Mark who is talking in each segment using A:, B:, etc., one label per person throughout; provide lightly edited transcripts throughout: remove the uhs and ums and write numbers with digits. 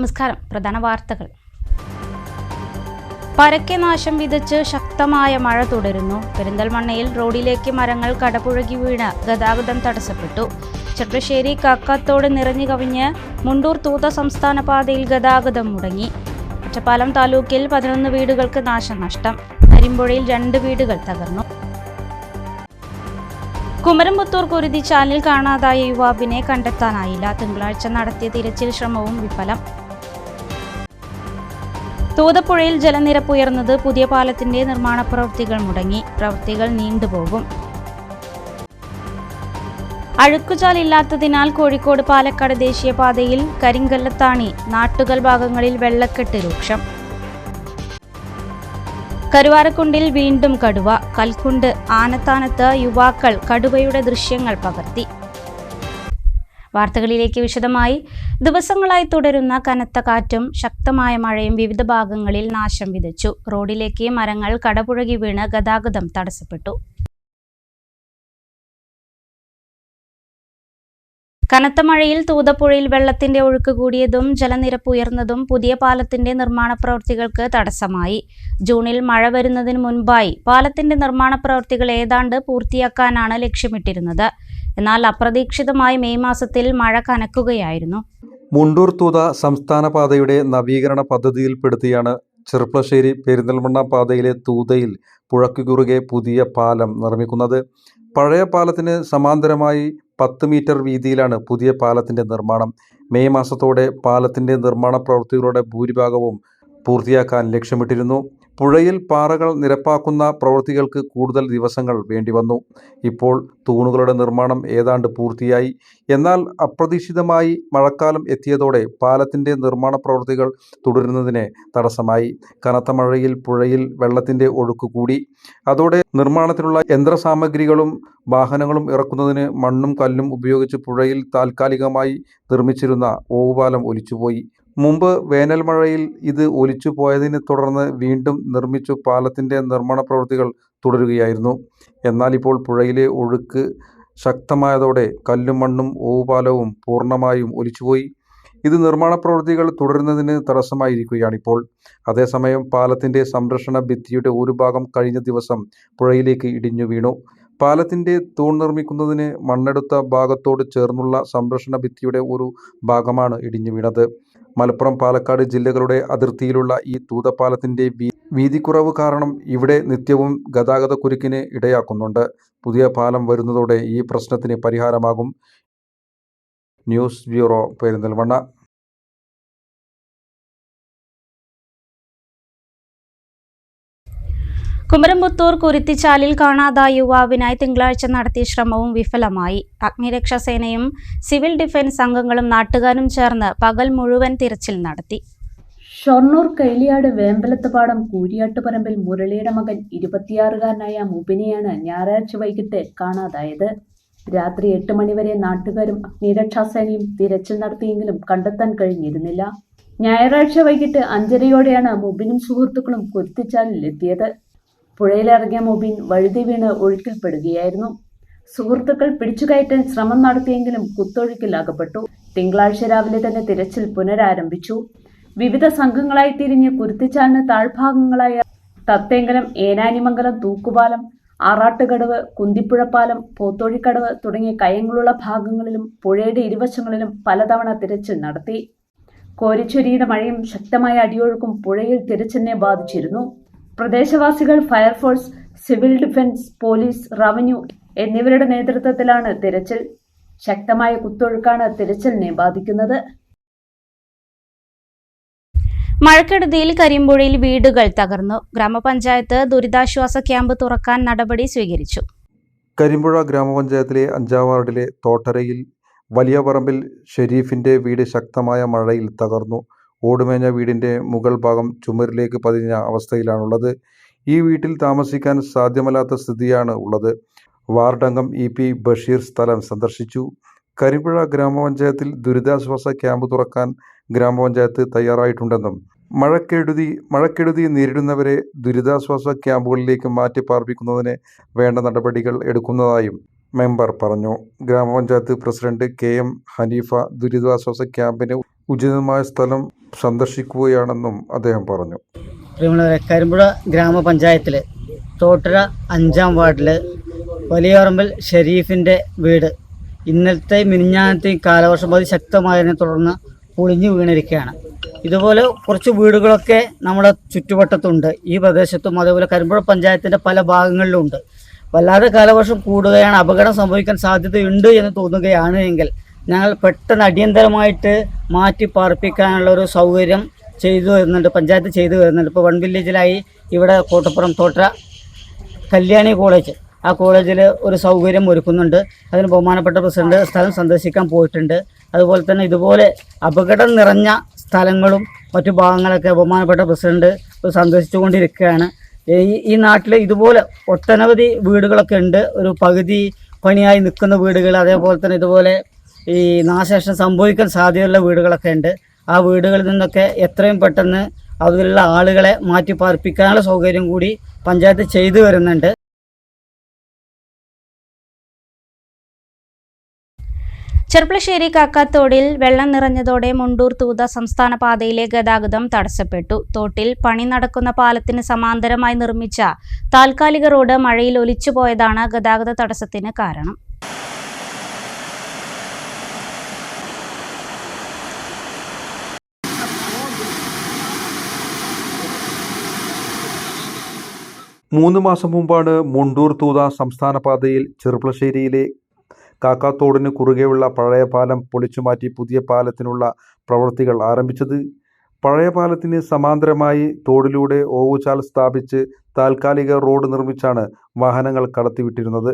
A: നമസ്കാരം. പ്രധാന വാർത്തകൾ. പരക്കെ നാശം വിതച്ച് ശക്തമായ മഴ തുടരുന്നു. പെരിന്തൽമണ്ണയിൽ റോഡിലേക്ക് മരങ്ങൾ കടപുഴകി വീണ് ഗതാഗതം തടസ്സപ്പെട്ടു. ചെർപ്പശ്ശേരി കാക്കാത്തോട് നിറഞ്ഞു കവിഞ്ഞ് മുണ്ടൂർ തൂത സംസ്ഥാന പാതയിൽ ഗതാഗതം മുടങ്ങി. ഒറ്റപ്പാലം താലൂക്കിൽ 11 വീടുകൾക്ക് നാശനഷ്ടം. കരിമ്പുഴയിൽ 2 വീടുകൾ തകർന്നു. കുമരംപുത്തൂർ കുരുതിച്ചാലിൽ കാണാതായ യുവാവിനെ കണ്ടെത്താനായില്ല. തിങ്കളാഴ്ച നടത്തിയ തിരച്ചിൽ ശ്രമവും വിഫലം. തൂതപ്പുഴയിൽ ജലനിരപ്പ് ഉയർന്നത്. പുതിയ പാലത്തിന്റെ നിർമ്മാണ പ്രവൃത്തികൾ മുടങ്ങി. പ്രവൃത്തികൾ നീണ്ടുപോകും. അഴുക്കുചാലില്ലാത്തതിനാൽ കോഴിക്കോട് പാലക്കാട് ദേശീയപാതയിൽ കരിങ്കല്ലത്താണി നാട്ടുകൽ ഭാഗങ്ങളിൽ വെള്ളക്കെട്ട് രൂക്ഷം. കരുവാരക്കുണ്ടിൽ വീണ്ടും കടുവ. കൽക്കുണ്ട് ആനത്താനത്ത് യുവാക്കൾ കടുവയുടെ ദൃശ്യങ്ങൾ പകർത്തി. വാർത്തകളിലേക്ക് വിശദമായി. ദിവസങ്ങളായി തുടരുന്ന കനത്ത കാറ്റും ശക്തമായ മഴയും വിവിധ ഭാഗങ്ങളിൽ നാശം വിതച്ചു. റോഡിലേക്ക് മരങ്ങൾ കടപുഴകി വീണ് ഗതാഗതം തടസ്സപ്പെട്ടു. കനത്ത മഴയിൽ തൂതപ്പുഴയിൽ വെള്ളത്തിന്റെ ഒഴുക്ക് കൂടിയതും ജലനിരപ്പ് ഉയർന്നതും പുതിയ പാലത്തിന്റെ നിർമ്മാണ പ്രവൃത്തികൾക്ക് തടസ്സമായി. ജൂണിൽ മഴ വരുന്നതിന് മുൻപായി പാലത്തിന്റെ നിർമ്മാണ പ്രവൃത്തികൾ ഏതാണ്ട് പൂർത്തിയാക്കാനാണ് ലക്ഷ്യമിട്ടിരുന്നത്. എന്നാൽ അപ്രതീക്ഷിതമായി മെയ് മാസത്തിൽ മഴ കനക്കുകയായിരുന്നു.
B: മുണ്ടൂർ തൂത സംസ്ഥാന പാതയുടെ നവീകരണ പദ്ധതിയിൽപ്പെടുത്തിയാണ് ചെർപ്പശ്ശേരി പെരിന്തൽമണ്ണ പാതയിലെ തൂതയിൽ പുഴയ്ക്കു കുറുകെ പുതിയ പാലം നിർമ്മിക്കുന്നത്. പഴയ പാലത്തിന് സമാന്തരമായി 10 മീറ്റർ വീതിയിലാണ് പുതിയ പാലത്തിന്റെ നിർമ്മാണം. മെയ് മാസത്തോടെ പാലത്തിന്റെ നിർമ്മാണ പ്രവൃത്തികളുടെ ഭൂരിഭാഗവും പൂർത്തിയാക്കാൻ ലക്ഷ്യമിട്ടിരുന്നു. പുഴയിൽ പാറകൾ നിരപ്പാക്കുന്ന പ്രവൃത്തികൾക്ക് കൂടുതൽ ദിവസങ്ങൾ വേണ്ടിവന്നു. ഇപ്പോൾ തൂണുകളുടെ നിർമ്മാണം ഏതാണ്ട് പൂർത്തിയായി. എന്നാൽ അപ്രതീക്ഷിതമായി മഴക്കാലം എത്തിയതോടെ പാലത്തിന്റെ നിർമ്മാണ പ്രവൃത്തികൾ തുടരുന്നതിന് തടസ്സമായി. കനത്ത മഴയിൽ പുഴയിൽ വെള്ളത്തിന്റെ ഒഴുക്ക് കൂടി. അതോടെ നിർമ്മാണത്തിനുള്ള യന്ത്രസാമഗ്രികളും വാഹനങ്ങളും ഇറക്കുന്നതിന് മണ്ണും കല്ലും ഉപയോഗിച്ച് പുഴയിൽ താൽക്കാലികമായി നിർമ്മിച്ചിരുന്ന ഓവുപാലം ഒലിച്ചുപോയി. മുമ്പ് വേനൽ മഴയിൽ ഇത് ഒലിച്ചു പോയതിനെ തുടർന്ന് വീണ്ടും നിർമ്മിച്ചു പാലത്തിന്റെ നിർമ്മാണ പ്രവൃത്തികൾ തുടരുകയായിരുന്നു. എന്നാൽ ഇപ്പോൾ പുഴയിലെ ഒഴുക്ക് ശക്തമായതോടെ കല്ലും മണ്ണും ഓവുപാലവും പൂർണ്ണമായും ഒലിച്ചുപോയി. ഇത് നിർമ്മാണ പ്രവൃത്തികൾ തുടരുന്നതിന് തടസ്സമായിരിക്കുകയാണിപ്പോൾ. അതേസമയം പാലത്തിന്റെ സംരക്ഷണ ഭിത്തിയുടെ ഒരു ഭാഗം കഴിഞ്ഞ ദിവസം പുഴയിലേക്ക് ഇടിഞ്ഞു വീണു. പാലത്തിന്റെ തൂൺ നിർമ്മിക്കുന്നതിന് മണ്ണെടുത്ത ഭാഗത്തോട് ചേർന്നുള്ള സംരക്ഷണ ഭിത്തിയുടെ ഒരു ഭാഗമാണ് ഇടിഞ്ഞു വീണത്. മലപ്പുറം, പാലക്കാട് ജില്ലകളുടെ അതിർത്തിയിലുള്ള ഈ തൂതപ്പാലത്തിന്റെ വീതിക്കുറവ് കാരണം ഇവിടെ നിത്യവും ഗതാഗതക്കുരുക്കിന് ഇടയാക്കുന്നുണ്ട്. പുതിയ പാലം വരുന്നതോടെ ഈ പ്രശ്നത്തിന് പരിഹാരമാകും. News bureau, Perinthalmanna.
A: കുമരംപുത്തൂർ കുരുത്തിച്ചാലിൽ കാണാതായ യുവാവിനായി തിങ്കളാഴ്ച നടത്തിയ ശ്രമവും വിഫലമായി. അഗ്നിരക്ഷാസേനയും സിവിൽ ഡിഫൻസ് അംഗങ്ങളും നാട്ടുകാരും ചേർന്ന് പകൽ മുഴുവൻ തിരച്ചിൽ നടത്തി.
C: ഷൊർണൂർ കൈലിയാട് വേമ്പലത്തുപാടം കൂരിയാട്ടുപറമ്പിൽ മുരളിയുടെ മകൻ 26-കാരനായ മുബിനെയാണ് ഞായറാഴ്ച വൈകിട്ട് കാണാതായത്. രാത്രി 8 മണിവരെ നാട്ടുകാരും അഗ്നിരക്ഷാസേനയും തിരച്ചിൽ നടത്തിയെങ്കിലും കണ്ടെത്താൻ കഴിഞ്ഞിരുന്നില്ല. ഞായറാഴ്ച വൈകിട്ട് 5:30യോടെയാണ് മുബിനും സുഹൃത്തുക്കളും കുരുത്തിച്ചാലിലെത്തിയത്. പുഴയിലിറങ്ങിയ മുബിൻ വഴുതി വീണ് ഒഴുക്കിൽപ്പെടുകയായിരുന്നു. സുഹൃത്തുക്കൾ പിടിച്ചുകയറ്റാൻ ശ്രമം നടത്തിയെങ്കിലും കുത്തൊഴുക്കിൽ അകപ്പെട്ടു. തിങ്കളാഴ്ച രാവിലെ തന്നെ തിരച്ചിൽ പുനരാരംഭിച്ചു. വിവിധ സംഘങ്ങളായി തിരിഞ്ഞ് കുരുത്തിച്ചാലിന് താഴ്ഭാഗങ്ങളായ തത്തേങ്കലം, ഏനാനിമംഗലം, തൂക്കുപാലം, ആറാട്ടുകടവ്, കുന്തിപ്പുഴപ്പാലം, പോത്തോഴിക്കടവ് തുടങ്ങിയ കയങ്ങളുള്ള ഭാഗങ്ങളിലും പുഴയുടെ ഇരുവശങ്ങളിലും പലതവണ തിരച്ചിൽ നടത്തി. കോരിച്ചൊരിയുന്ന മഴയും ശക്തമായ അടിയൊഴുക്കും പുഴയിൽ തിരച്ചിലിനെ ബാധിച്ചിരുന്നു. പ്രദേശവാസികൾ, fire force, civil defence, police, revenue എന്നിവരുടെ നേതൃത്വത്തിലാണ് തിരച്ചിൽ. ശക്തമായ കുത്തൊഴുക്കാണ് തിരച്ചിലിനെ ബാധിക്കുന്നത്.
A: മഴക്കെടുതിയിൽ കരിമ്പുഴയിൽ വീടുകൾ തകർന്നു. ഗ്രാമപഞ്ചായത്ത് ദുരിതാശ്വാസ ക്യാമ്പ് തുറക്കാൻ നടപടി സ്വീകരിച്ചു.
B: കരിമ്പുഴ ഗ്രാമപഞ്ചായത്തിലെ 5-ാം വാർഡിലെ തോട്ടരയിൽ വലിയ പറമ്പിൽ ഷെരീഫിന്റെ വീട് ശക്തമായ മഴയിൽ തകർന്നു. ഓടുമേഞ്ഞ വീടിന്റെ മുകൾ ഭാഗം ചുമരിലേക്ക് പതിഞ്ഞ അവസ്ഥയിലാണുള്ളത്. ഈ വീട്ടിൽ താമസിക്കാൻ സാധ്യമല്ലാത്ത സ്ഥിതിയാണ് ഉള്ളത്. വാർഡംഗം EP ബഷീർ സ്ഥലം സന്ദർശിച്ചു. കരിമ്പുഴ ഗ്രാമപഞ്ചായത്തിൽ ദുരിതാശ്വാസ ക്യാമ്പ് തുറക്കാൻ ഗ്രാമപഞ്ചായത്ത് തയ്യാറായിട്ടുണ്ടെന്നും മഴക്കെടുതി നേരിടുന്നവരെ ദുരിതാശ്വാസ ക്യാമ്പുകളിലേക്ക് മാറ്റി പാർപ്പിക്കുന്നതിന് വേണ്ട നടപടികൾ എടുക്കുന്നതായും മെമ്പർ പറഞ്ഞു. ഗ്രാമപഞ്ചായത്ത് പ്രസിഡന്റ് KM ഹനീഫ ദുരിതാശ്വാസ ക്യാമ്പിന് ഉചിതമായ സ്ഥലം സന്ദർശിക്കുകയാണെന്നും അദ്ദേഹം പറഞ്ഞു.
D: കരിമ്പുഴ ഗ്രാമപഞ്ചായത്തിൽ തോട്ടര 5-ാം വാർഡിൽ വലിയറമ്പിൽ ഷെരീഫിൻ്റെ വീട് ഇന്നലത്തെ മിനിഞ്ഞാന്നത്തെയും കാലവർഷം അതിശക്തമായതിനെ തുടർന്ന് പൊളിഞ്ഞു വീണിരിക്കുകയാണ്. ഇതുപോലെ കുറച്ച് വീടുകളൊക്കെ നമ്മുടെ ചുറ്റുവട്ടത്തുണ്ട്, ഈ പ്രദേശത്തും അതേപോലെ കരിമ്പുഴ പഞ്ചായത്തിൻ്റെ പല ഭാഗങ്ങളിലും ഉണ്ട്. വല്ലാതെ കാലവർഷം കൂടുകയാണ്, അപകടം സംഭവിക്കാൻ സാധ്യതയുണ്ട് എന്ന് തോന്നുകയാണ് എങ്കിൽ ഞങ്ങൾ പെട്ടെന്ന് അടിയന്തരമായിട്ട് മാറ്റി പാർപ്പിക്കാനുള്ള ഒരു സൗകര്യം ചെയ്തു വരുന്നുണ്ട്, പഞ്ചായത്ത് ചെയ്തു വരുന്നുണ്ട്. ഇപ്പോൾ 1 വില്ലേജിലായി ഇവിടെ കോട്ടപ്പുറം തോട്ടര കല്യാണി കോളേജ്, ആ കോളേജിൽ ഒരു സൗകര്യം ഒരുക്കുന്നുണ്ട്. അതിന് ബഹുമാനപ്പെട്ട പ്രസിഡന്റ് സ്ഥലം സന്ദർശിക്കാൻ പോയിട്ടുണ്ട്. അതുപോലെ തന്നെ ഇതുപോലെ അപകടം നിറഞ്ഞ സ്ഥലങ്ങളും മറ്റു ഭാഗങ്ങളൊക്കെ ബഹുമാനപ്പെട്ട പ്രസിഡന്റ് സന്ദർശിച്ചുകൊണ്ടിരിക്കുകയാണ്. ഈ നാട്ടിൽ ഇതുപോലെ ഒട്ടനവധി വീടുകളൊക്കെ ഉണ്ട്, ഒരു പകുതി പണിയായി നിൽക്കുന്ന വീടുകൾ, അതേപോലെ തന്നെ ഇതുപോലെ ഈ നാശനഷ്ടം സംഭവിക്കാൻ സാധ്യതയുള്ള വീടുകളൊക്കെ ഉണ്ട്. ആ വീടുകളിൽ നിന്നൊക്കെ എത്രയും പെട്ടെന്ന് അതിലുള്ള ആളുകളെ മാറ്റി പാർപ്പിക്കാനുള്ള സൗകര്യം കൂടി പഞ്ചായത്ത് ചെയ്തു വരുന്നുണ്ട്.
A: ചെർപ്പളശ്ശേരി കാക്കാത്തോടിൽ വെള്ളം നിറഞ്ഞതോടെ മുണ്ടൂർ തൂത സംസ്ഥാന പാതയിലെ ഗതാഗതം തടസ്സപ്പെട്ടു. തോട്ടിൽ പണി നടക്കുന്ന പാലത്തിന് സമാന്തരമായി നിർമ്മിച്ച താൽക്കാലിക റോഡ് മഴയിൽ ഒലിച്ചുപോയതാണ് ഗതാഗത തടസ്സത്തിന് കാരണം.
B: മൂന്ന് മാസം മുമ്പാണ് മുണ്ടൂർ തൂത സംസ്ഥാന പാതയിൽ ചെർപ്പളശ്ശേരിയിലെ കാക്കാത്തോടിന് കുറുകെയുള്ള പഴയ പാലം പൊളിച്ചുമാറ്റി പുതിയ പാലത്തിനുള്ള പ്രവൃത്തികൾ ആരംഭിച്ചത്. പഴയ പാലത്തിന് സമാന്തരമായി തോടിലൂടെ ഓവുചാൽ സ്ഥാപിച്ച് താൽക്കാലിക റോഡ് നിർമ്മിച്ചാണ് വാഹനങ്ങൾ കടത്തിവിട്ടിരുന്നത്.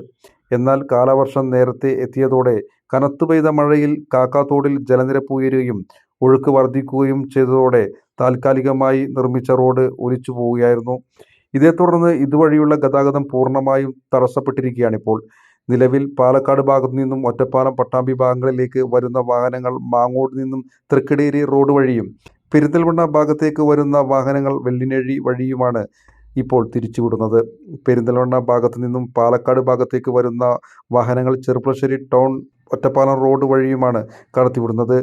B: എന്നാൽ കാലവർഷം നേരത്തെ എത്തിയതോടെ കനത്തു പെയ്ത മഴയിൽ കാക്കാത്തോടിൽ ജലനിരപ്പ് ഉയരുകയും ഒഴുക്ക് വർദ്ധിക്കുകയും ചെയ്തതോടെ താൽക്കാലികമായി നിർമ്മിച്ച റോഡ് ഒലിച്ചു പോവുകയായിരുന്നു. ഇതേ തുടർന്ന് ഇതുവഴിയുള്ള ഗതാഗതം പൂർണ്ണമായും തടസ്സപ്പെട്ടിരിക്കുകയാണിപ്പോൾ. നിലവിൽ പാലക്കാട് ഭാഗത്തു നിന്നും ഒറ്റപ്പാലം പട്ടാമ്പി ഭാഗങ്ങളിലേക്ക് വരുന്ന വാഹനങ്ങൾ മാങ്ങോട് നിന്നും തൃക്കടേരി റോഡ് വഴിയും പെരിന്തൽമണ്ണ ഭാഗത്തേക്ക് വരുന്ന വാഹനങ്ങൾ വെള്ളിനഴി വഴിയുമാണ് ഇപ്പോൾ തിരിച്ചുവിടുന്നത്. പെരിന്തൽമണ്ണ ഭാഗത്തു നിന്നും പാലക്കാട് ഭാഗത്തേക്ക് വരുന്ന വാഹനങ്ങൾ ചെർപ്പളശ്ശേരി ടൗൺ ഒറ്റപ്പാലം റോഡ് വഴിയുമാണ് കടത്തിവിടുന്നത്.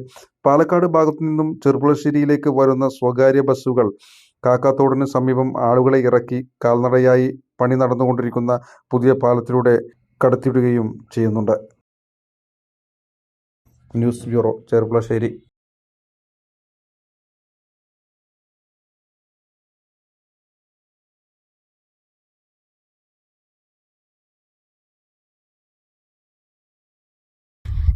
B: പാലക്കാട് ഭാഗത്തു നിന്നും ചെർപ്പളശ്ശേരിയിലേക്ക് വരുന്ന സ്വകാര്യ ബസ്സുകൾ കാക്കാത്തോടിന് സമീപം ആളുകളെ ഇറക്കി കാൽനടയായി പണി നടന്നുകൊണ്ടിരിക്കുന്ന പുതിയ പാലത്തിലൂടെ കടത്തിവിടുകയും ചെയ്യുന്നുണ്ട്. News bureau, Cherpulassery.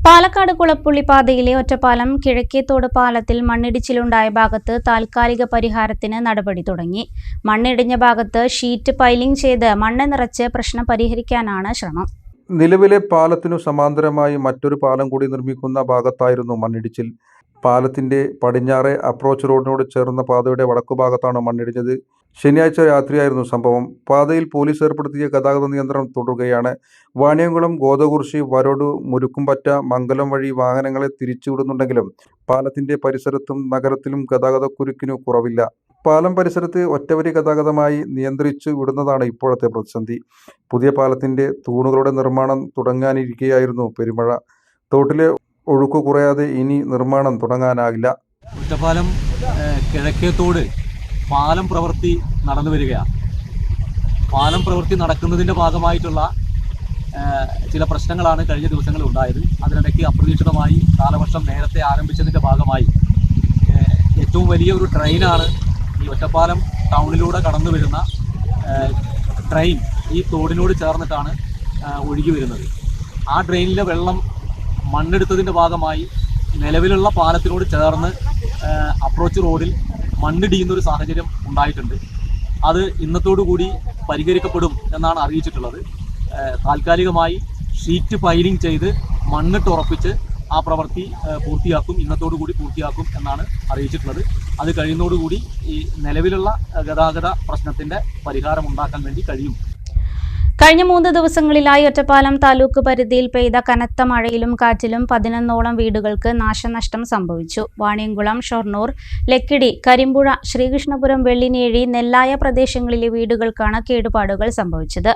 A: പാലക്കാട് കുളപ്പുള്ളി പാതയിലെ ഒറ്റപ്പാലം കിഴക്കേത്തോട് പാലത്തിൽ മണ്ണിടിച്ചിലുണ്ടായ ഭാഗത്ത് താൽക്കാലിക പരിഹാരത്തിന് നടപടി തുടങ്ങി. മണ്ണിടിഞ്ഞ ഭാഗത്ത് ഷീറ്റ് പൈലിംഗ് ചെയ്ത് മണ്ണ് നിറച്ച് പ്രശ്നം പരിഹരിക്കാനാണ് ശ്രമം.
B: നിലവിലെ പാലത്തിനു സമാന്തരമായി മറ്റൊരു പാലം കൂടി നിർമ്മിക്കുന്ന ഭാഗത്തായിരുന്നു മണ്ണിടിച്ചിൽ. പാലത്തിന്റെ പടിഞ്ഞാറെ അപ്രോച്ച് റോഡിനോട് ചേർന്ന പാതയുടെ വടക്കുഭാഗത്താണ് മണ്ണിടിഞ്ഞത്. ശനിയാഴ്ച രാത്രിയായിരുന്നു സംഭവം. പാതയിൽ പോലീസ് ഏർപ്പെടുത്തിയ ഗതാഗത നിയന്ത്രണം തുടരുകയാണ്. വാണിയംകുളം, ഗോതകുർശി, വരോട്, മുരുക്കുംപറ്റ, മംഗലം വഴി വാഹനങ്ങളെ തിരിച്ചുവിടുന്നുണ്ടെങ്കിലും പാലത്തിന്റെ പരിസരത്തും നഗരത്തിലും ഗതാഗതക്കുരുക്കിനു കുറവില്ല. പാലം പരിസരത്ത് ഒറ്റവരി ഗതാഗതമായി നിയന്ത്രിച്ചു വിടുന്നതാണ് ഇപ്പോഴത്തെ പ്രതിസന്ധി. പുതിയ പാലത്തിന്റെ തൂണുകളുടെ നിർമ്മാണം തുടങ്ങാനിരിക്കെയായിരുന്നു പെരുമഴ. തോട്ടിലെ ഒഴുക്ക് കുറയാതെ ഇനി നിർമ്മാണം തുടങ്ങാനാകില്ല.
E: ഒറ്റപ്പാലം കിഴക്കേത്തോട് പാലം പ്രവൃത്തി നടന്നു വരികയാണ്. പാലം പ്രവൃത്തി നടക്കുന്നതിൻ്റെ ഭാഗമായിട്ടുള്ള ചില പ്രശ്നങ്ങളാണ് കഴിഞ്ഞ ദിവസങ്ങളിൽ ഉണ്ടായത്. അതിനിടയ്ക്ക് അപ്രതീക്ഷിതമായി കാലവർഷം നേരത്തെ ആരംഭിച്ചതിൻ്റെ ഭാഗമായി ഏറ്റവും വലിയ ഒരു ട്രെയിനാണ് ഈ ഒറ്റപ്പാലം ടൗണിലൂടെ കടന്നു വരുന്ന ട്രെയിൻ ഈ തോടിനോട് ചേർന്നിട്ടാണ് ഒഴുകി വരുന്നത്. ആ ട്രെയിനിലെ വെള്ളം മണ്ണെടുത്തതിൻ്റെ ഭാഗമായി നിലവിലുള്ള പാലത്തിനോട് ചേർന്ന് അപ്രോച്ച് റോഡിൽ മണ്ണിടിയുന്നൊരു സാഹചര്യം ഉണ്ടായിട്ടുണ്ട്. അത് ഇന്നത്തോടുകൂടി പരിഹരിക്കപ്പെടും എന്നാണ് അറിയിച്ചിട്ടുള്ളത്. താൽക്കാലികമായി ഷീറ്റ് പൈലിംഗ് ചെയ്ത് മണ്ണിട്ട് ഉറപ്പിച്ച് ആ പ്രവൃത്തി പൂർത്തിയാക്കും, ഇന്നത്തോടുകൂടി പൂർത്തിയാക്കും എന്നാണ് അറിയിച്ചിട്ടുള്ളത്. അത് കഴിയുന്നതോടുകൂടി ഈ നിലവിലുള്ള ഗതാഗത പ്രശ്നത്തിൻ്റെ പരിഹാരം ഉണ്ടാക്കാൻ വേണ്ടി കഴിയും.
A: കഴിഞ്ഞ 3 ദിവസങ്ങളിലായി ഒറ്റപ്പാലം താലൂക്ക് പരിധിയിൽ പെയ്ത കനത്ത മഴയിലും കാറ്റിലും 11ഓളം വീടുകൾക്ക് നാശനഷ്ടം സംഭവിച്ചു. വാണിയംകുളം, ഷൊർണൂർ, ലക്കിടി, കരിമ്പുഴ, ശ്രീകൃഷ്ണപുരം, വെള്ളിനേഴി, നെല്ലായ പ്രദേശങ്ങളിലെ വീടുകൾക്കാണ് കേടുപാടുകൾ സംഭവിച്ചത്.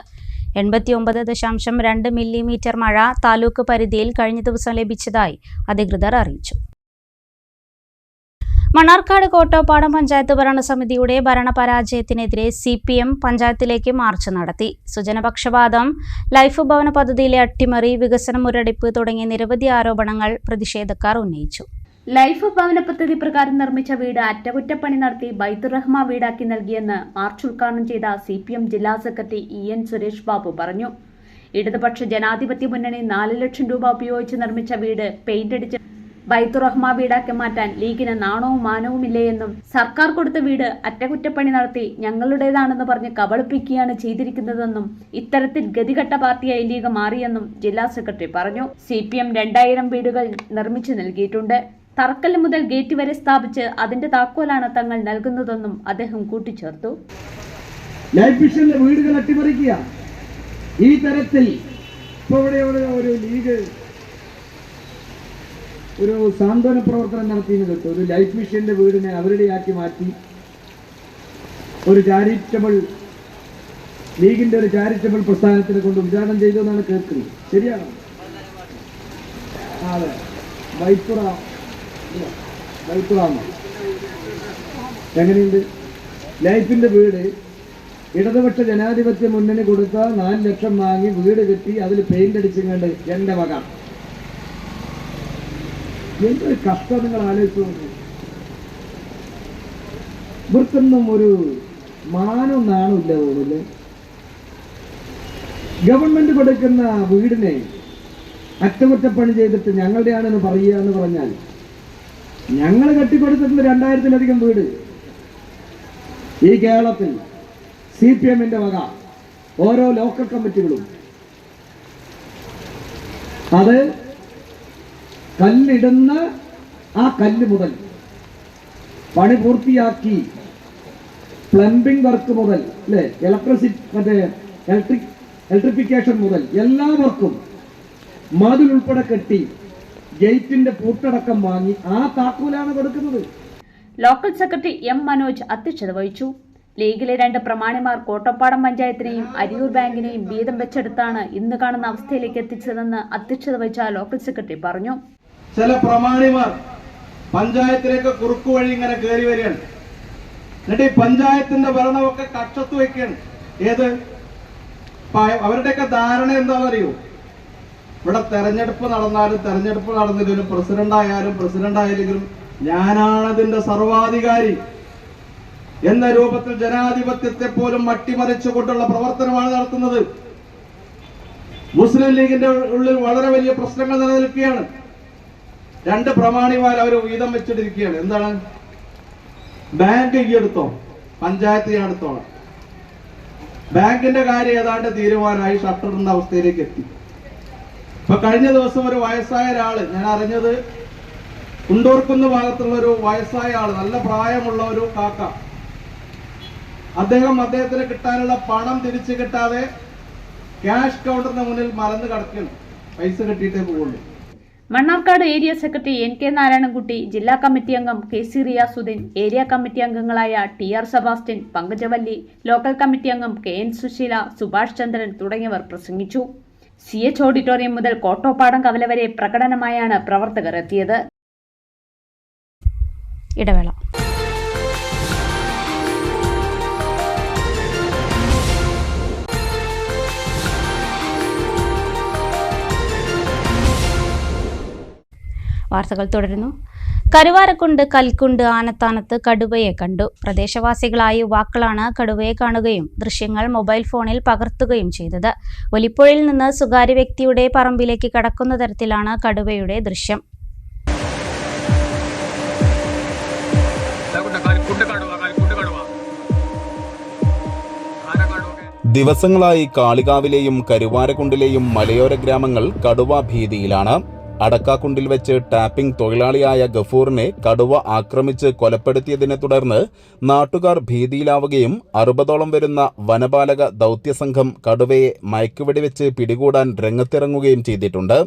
A: 89.2 മില്ലിമീറ്റർ മഴ താലൂക്ക് പരിധിയിൽ കഴിഞ്ഞ ദിവസം ലഭിച്ചതായി അധികൃതർ അറിയിച്ചു. മണ്ണാർക്കാട് കോട്ടോപ്പാടം പഞ്ചായത്ത് ഭരണസമിതിയുടെ ഭരണപരാജയത്തിനെതിരെ CPM പഞ്ചായത്തിലേക്ക് മാർച്ച് നടത്തി. സുജനപക്ഷപാതം, ലൈഫ് ഭവന പദ്ധതിയിലെ അട്ടിമറി, വികസന മുരടിപ്പ് തുടങ്ങിയ നിരവധി ആരോപണങ്ങൾ പ്രതിഷേധക്കാർ ഉന്നയിച്ചു.
C: ലൈഫ് ഭവന പദ്ധതി പ്രകാരം നിർമ്മിച്ച വീട് അറ്റകുറ്റപ്പണി നടത്തി ബൈത്തുർ റഹ്മ വീടാക്കി നൽകിയെന്ന് മാർച്ച് ഉദ്ഘാടനം ചെയ്ത CPM ജില്ലാ സെക്രട്ടറി EN സുരേഷ് ബാബു പറഞ്ഞു. ഇടതുപക്ഷ ജനാധിപത്യ മുന്നണി 4 ലക്ഷം രൂപ ഉപയോഗിച്ച് നിർമ്മിച്ച വീട് പെയിന്റ് അടിച്ച് ബൈത്തുർ റഹ്മ വീടാക്കി മാറ്റാൻ ലീഗിന് നാണവും മാനവുമില്ലേയെന്നും സർക്കാർ കൊടുത്ത വീട് അറ്റകുറ്റപ്പണി നടത്തി ഞങ്ങളുടേതാണെന്ന് പറഞ്ഞ് കബളിപ്പിക്കുകയാണ് ചെയ്തിരിക്കുന്നതെന്നും ഇത്തരത്തിൽ ഗതികെട്ട പാർട്ടിയായി ലീഗ് മാറിയെന്നും ജില്ലാ സെക്രട്ടറി പറഞ്ഞു. CPM 2000 വീടുകൾ നിർമ്മിച്ചു നൽകിയിട്ടുണ്ട്. തറക്കല്ല് മുതൽ ഗേറ്റ് വരെ സ്ഥാപിച്ച് അതിന്റെ താക്കോലാണ് തങ്ങൾ നൽകുന്നതെന്നും അദ്ദേഹം കൂട്ടിച്ചേർത്തു.
F: ലൈഫ് മിഷന്റെ വീടുകൾ അട്ടിമറിക്കുക, ഈ തരത്തിൽ ഒരു ലീഗ് ഒരു സാന്ത്വന പ്രവർത്തനം നടത്തിയെന്ന് കേട്ടു. ഒരു ലൈഫ് മിഷന്റെ വീടിനെ അവരുടെയാക്കി മാറ്റി ഒരു ചാരിറ്റബിൾ ലീഗിന്റെ ഒരു ചാരിറ്റബിൾ പ്രസ്ഥാനത്തിനെ കൊണ്ട് ഉദ്ഘാടനം ചെയ്തു എന്നാണ് കേൾക്കുന്നത്. ശരിയാണോ? അതെ, ബൈത്തുറാമ എങ്ങനെയുണ്ട്? ലൈഫിന്റെ വീട് ഇടതുപക്ഷ ജനാധിപത്യ മുന്നണി കൊടുത്ത 4 ലക്ഷം വാങ്ങി വീട് കെട്ടി അതിൽ പെയിന്റ് അടിച്ചുകൊണ്ട് എന്റെ വക. എന്തൊരു കഷ്ടം നിങ്ങൾ ആലോചിച്ചു. ഇവർക്കൊന്നും ഒരു മാനവും നാണവും ഇല്ല തോന്നില്ലേ? ഗവൺമെന്റ് കൊടുക്കുന്ന വീടിനെ അറ്റകുറ്റപ്പണി ചെയ്തിട്ട് ഞങ്ങളുടെയാണെന്ന് പറയുക എന്ന് പറഞ്ഞാൽ, ഞങ്ങൾ കെട്ടിക്കൊടുത്തിട്ടുണ്ട് 2000-ലധികം വീട് ഈ കേരളത്തിൽ. CPMന്റെ വക ഓരോ ലോക്കൽ കമ്മിറ്റികളും അത് കല്ലിടുന്ന ആ കല്ല് മുതൽ പണി പൂർത്തിയാക്കി പ്ലംബിംഗ് വർക്ക് മുതൽ അല്ലെ ഇലക്ട്രിഫിക്കേഷൻ മുതൽ എല്ലാ വർക്കും മതിൽ ഉൾപ്പെടെ കെട്ടി ഗേറ്റിന്റെ പൂട്ടടക്കം വാങ്ങി ആ താക്കോലാണ് കൊടുക്കുന്നത്.
C: ലോക്കൽ സെക്രട്ടറി M മനോജ് അധ്യക്ഷത വഹിച്ചു. ലീഗിലെ 2 പ്രമാണിമാർ കോട്ടപ്പാടം പഞ്ചായത്തിനെയും അരിയൂർ ബാങ്കിനെയും വീതം വെച്ചെടുത്താണ് ഇന്ന് കാണുന്ന അവസ്ഥയിലേക്ക് എത്തിച്ചതെന്ന് അധ്യക്ഷത വഹിച്ച ലോക്കൽ സെക്രട്ടറി പറഞ്ഞു.
F: ചില പ്രമാണിമാർ പഞ്ചായത്തിലേക്ക് കുറുക്കു വഴി ഇങ്ങനെ കയറി വരികയാണ്. എന്നിട്ട് ഈ പഞ്ചായത്തിന്റെ ഭരണമൊക്കെ കക്ഷത്ത് വയ്ക്കുകയാണ്. ഏത് അവരുടെയൊക്കെ ധാരണ എന്താണെന്നറിയോ? ഇവിടെ തെരഞ്ഞെടുപ്പ് നടന്നാലും തെരഞ്ഞെടുപ്പ് നടന്നില്ലെങ്കിലും പ്രസിഡന്റ് ആയാലും ഞാനാണതിന്റെ സർവാധികാരി എന്ന രൂപത്തിൽ ജനാധിപത്യത്തെ പോലും അട്ടിമറിച്ചുകൊണ്ടുള്ള പ്രവർത്തനമാണ് നടത്തുന്നത്. മുസ്ലിം ലീഗിന്റെ ഉള്ളിൽ വളരെ വലിയ പ്രശ്നങ്ങൾ നിലനിൽക്കുകയാണ്. 2 പ്രമാണിമാർ അവർ വീതം വെച്ചിട്ടിരിക്കുകയാണ്. എന്താണ്? ബാങ്ക് ഈ എടുത്തോ, പഞ്ചായത്ത് ഞാൻ എടുത്തോളാം. ബാങ്കിന്റെ കാര്യം ഏതാണ്ട് തീരുമാനമായി, ഷട്ടറിന്റെ അവസ്ഥയിലേക്ക് എത്തി. ഇപ്പൊ കഴിഞ്ഞ ദിവസം ഒരു വയസ്സായ ഒരാള്, ഞാൻ അറിഞ്ഞത് കുണ്ടൂർക്കുന്ന് ഭാഗത്തുള്ള ഒരു വയസ്സായ ആള്, നല്ല പ്രായമുള്ള ഒരു കാക്ക, അദ്ദേഹത്തിന് കിട്ടാനുള്ള പണം തിരിച്ചു കിട്ടാതെ ക്യാഷ് കൗണ്ടറിന് മുന്നിൽ മലന്ന് കിടക്കുന്നു. പൈസ കെട്ടിയിട്ടേ പോകുള്ളൂ.
C: Mannarkkad area secretary NK Narayanankutty, ജില്ലാ കമ്മിറ്റി അംഗം KC റിയാസുദ്ദീൻ, ഏരിയ കമ്മിറ്റി അംഗങ്ങളായ TR Sebastian, Pankajavalli, local committee അംഗം KN സുശീല, സുഭാഷ് ചന്ദ്രൻ തുടങ്ങിയവർ പ്രസംഗിച്ചു. CH ഓഡിറ്റോറിയം മുതൽ കോട്ടോപ്പാടം കവല വരെ പ്രകടനമായാണ് പ്രവർത്തകർ എത്തിയത്.
A: ഇടവേള. വാർത്തകൾ തുടരുന്നു. കരുവാരക്കുണ്ട് കൽക്കുണ്ട് ആനത്താനത്ത് കടുവയെ കണ്ടു. പ്രദേശവാസികളായ യുവാക്കളാണ് കടുവയെ കാണുകയും ദൃശ്യങ്ങൾ മൊബൈൽ ഫോണിൽ പകർത്തുകയും ചെയ്തത്. ഒലിപ്പുഴയിൽ നിന്ന് സ്വകാര്യ വ്യക്തിയുടെ പറമ്പിലേക്ക് കടക്കുന്ന തരത്തിലാണ് കടുവയുടെ ദൃശ്യം.
G: ദിവസങ്ങളായി കാളികാവിലെയും കരുവാരക്കുണ്ടിലെയും മലയോര ഗ്രാമങ്ങൾ കടുവ ഭീതിയിലാണ്. അടക്കാക്കുണ്ടിൽ വെച്ച് ടാപ്പിംഗ് തൊഴിലാളിയായ ഗഫൂറിനെ കടുവ ആക്രമിച്ച് കൊലപ്പെടുത്തിയതിനെ തുടർന്ന് നാട്ടുകാർ ഭീതിയിലാവുകയും 60ഓളം വരുന്ന വനപാലക ദൗത്യസംഘം കടുവയെ മയക്കുവെടിവെച്ച് പിടികൂടാൻ രംഗത്തിറങ്ങുകയും ചെയ്തിട്ടുണ്ട്.